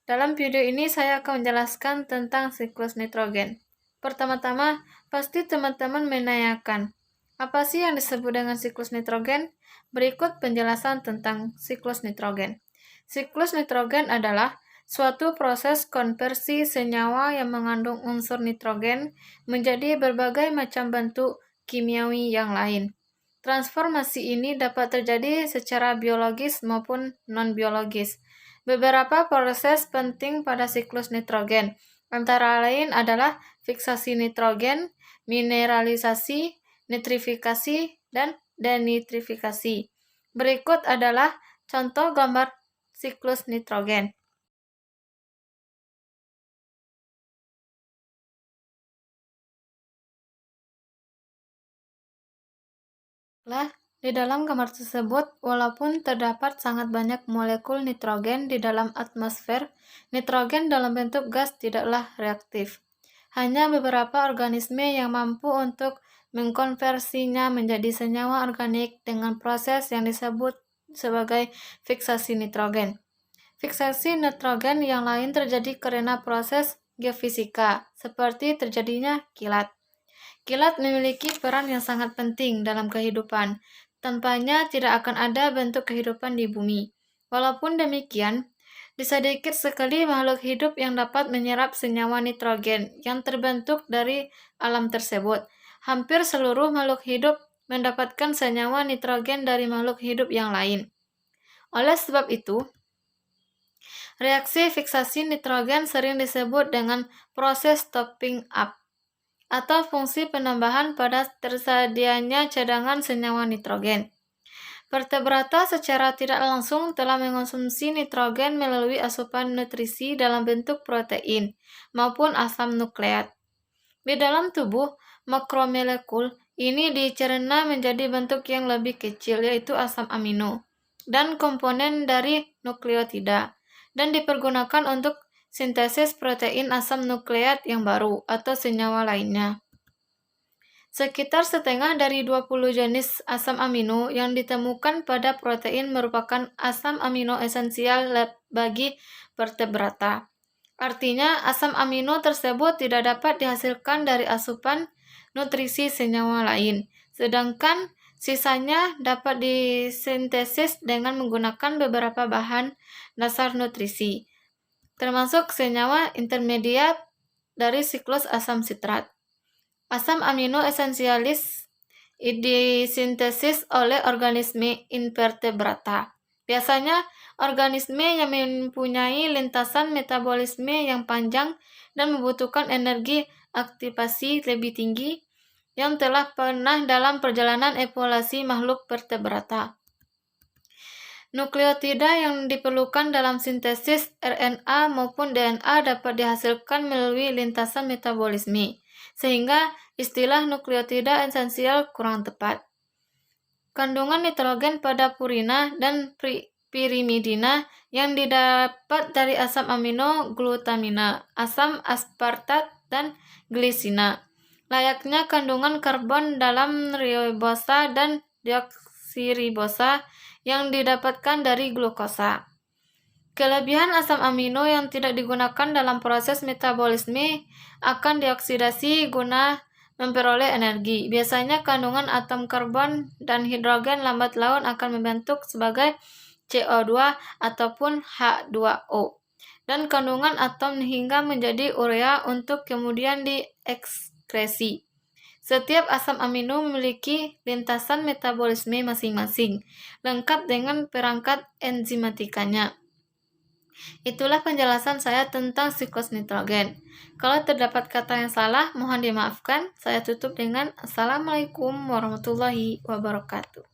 Dalam video ini saya akan menjelaskan tentang siklus nitrogen. Pertama-tama, pasti teman-teman menanyakan, apa sih yang disebut dengan siklus nitrogen? Berikut penjelasan tentang siklus nitrogen. Siklus nitrogen adalah suatu proses konversi senyawa yang mengandung unsur nitrogen menjadi berbagai macam bentuk kimiawi yang lain. Transformasi ini dapat terjadi secara biologis maupun non-biologis. Beberapa proses penting pada siklus nitrogen, antara lain adalah fiksasi nitrogen, mineralisasi, nitrifikasi, dan denitrifikasi. Berikut adalah contoh gambar siklus nitrogen. Di dalam gambar tersebut, walaupun terdapat sangat banyak molekul nitrogen di dalam atmosfer, nitrogen dalam bentuk gas tidaklah reaktif. Hanya beberapa organisme yang mampu untuk mengkonversinya menjadi senyawa organik dengan proses yang disebut sebagai fiksasi nitrogen. Fiksasi nitrogen yang lain terjadi karena proses geofisika, seperti terjadinya kilat. Kilat memiliki peran yang sangat penting dalam kehidupan. Tanpanya tidak akan ada bentuk kehidupan di bumi. Walaupun demikian, sedikit sekali makhluk hidup yang dapat menyerap senyawa nitrogen yang terbentuk dari alam tersebut. Hampir seluruh makhluk hidup mendapatkan senyawa nitrogen dari makhluk hidup yang lain. Oleh sebab itu, reaksi fiksasi nitrogen sering disebut dengan proses topping up atau fungsi penambahan pada tersedianya cadangan senyawa nitrogen. Vertebrata secara tidak langsung telah mengonsumsi nitrogen melalui asupan nutrisi dalam bentuk protein maupun asam nukleat. Di dalam tubuh, makromolekul ini dicerna menjadi bentuk yang lebih kecil, yaitu asam amino, dan komponen dari nukleotida, dan dipergunakan untuk sintesis protein asam nukleat yang baru atau senyawa lainnya. Sekitar setengah dari 20 jenis asam amino yang ditemukan pada protein merupakan asam amino esensial bagi vertebrata. Artinya, asam amino tersebut tidak dapat dihasilkan dari asupan nutrisi senyawa lain, sedangkan sisanya dapat disintesis dengan menggunakan beberapa bahan dasar nutrisi, termasuk senyawa intermediat dari siklus asam sitrat. Asam amino esensialis disintesis oleh organisme invertebrata. Biasanya, organisme yang mempunyai lintasan metabolisme yang panjang dan membutuhkan energi aktivasi lebih tinggi yang telah pernah dalam perjalanan evolusi makhluk vertebrata. Nukleotida yang diperlukan dalam sintesis RNA maupun DNA dapat dihasilkan melalui lintasan metabolisme, sehingga istilah nukleotida esensial kurang tepat. Kandungan nitrogen pada purina dan pirimidina yang didapat dari asam amino glutamina, asam aspartat, dan glisina. Layaknya kandungan karbon dalam ribosa dan deoksiribosa yang didapatkan dari glukosa. Kelebihan asam amino yang tidak digunakan dalam proses metabolisme akan dioksidasi guna memperoleh energi. Biasanya kandungan atom karbon dan hidrogen lambat laun akan membentuk sebagai CO2 ataupun H2O. Dan kandungan atom hingga menjadi urea untuk kemudian diekskresi. Setiap asam amino memiliki lintasan metabolisme masing-masing, lengkap dengan perangkat enzimatikanya. Itulah penjelasan saya tentang siklus nitrogen. Kalau terdapat kata yang salah, mohon dimaafkan. Saya tutup dengan Assalamualaikum warahmatullahi wabarakatuh.